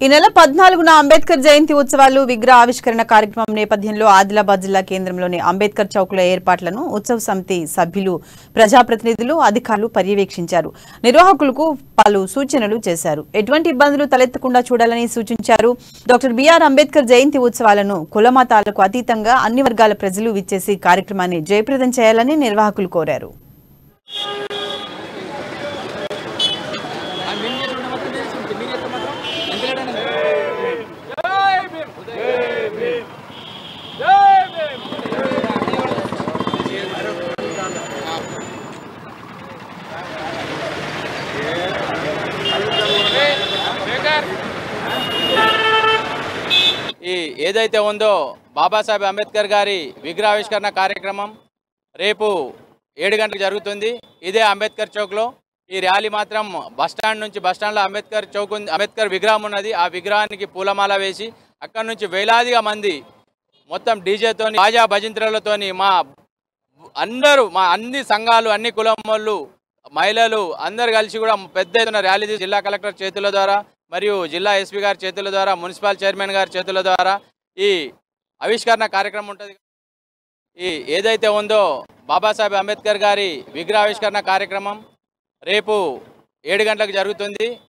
ఈ నెల 14న అంబేద్కర్ జయంతి ఉత్సవాలు విగ్రహ ఆవిష్కరణ కార్యక్రమం నేపథ్యంలో ఆదిలాబాద్ జిల్లా కేంద్రంలోని అంబేద్కర్ చౌక్ లో ఏర్పాట్లను ఉత్సవ సమితి సభ్యులు ప్రజాప్రతినిధులు అధికారులు పర్యవేక్షించారు. నిర్వాహకులకు పలు సూచనలు చేశారు. ఎటువంటి ఇబ్బందులు తలెత్తకుండా చూడాలని సూచించారు. డాక్టర్ బిఆర్ అంబేద్కర్ జయంతి ఉత్సవాలను కులమతాలకు అతీతంగా అన్ని వర్గాల ప్రజలు విచ్చేసి కార్యక్రమాన్ని జయప్రదం చేయాలని నిర్వాహకులు కోరారు. ఏదైతే ఉందో బాబాసాహెబ్ అంబేద్కర్ గారి విగ్రహావిష్కరణ కార్యక్రమం రేపు 7 గంటలకు జరుగుతుంది. ఇదే అంబేద్కర్ చౌక్లో. ఈ ర్యాలీ మాత్రం బస్టాండ్ నుంచి, బస్టాండ్లో అంబేద్కర్ చౌక్ అంబేద్కర్ విగ్రహం ఉన్నది. ఆ విగ్రహానికి పూలమాల వేసి అక్కడి నుంచి వేలాదిగా మంది మొత్తం డీజేతోని, బాజా భజంత్రులతోని మా అన్ని సంఘాలు, అన్ని కులం వాళ్ళు, మహిళలు అందరు కలిసి కూడా పెద్ద ఎత్తున ర్యాలీ జిల్లా కలెక్టర్ చేతుల ద్వారా మరియు జిల్లా ఎస్పీ గారి చేతుల ద్వారా, మున్సిపల్ చైర్మన్ గారి చేతుల ద్వారా ఈ ఆవిష్కరణ కార్యక్రమం ఉంటుంది. ఏదైతే ఉందో బాబాసాహెబ్ అంబేద్కర్ గారి విగ్రహావిష్కరణ కార్యక్రమం రేపు 7 గంటలకు జరుగుతుంది.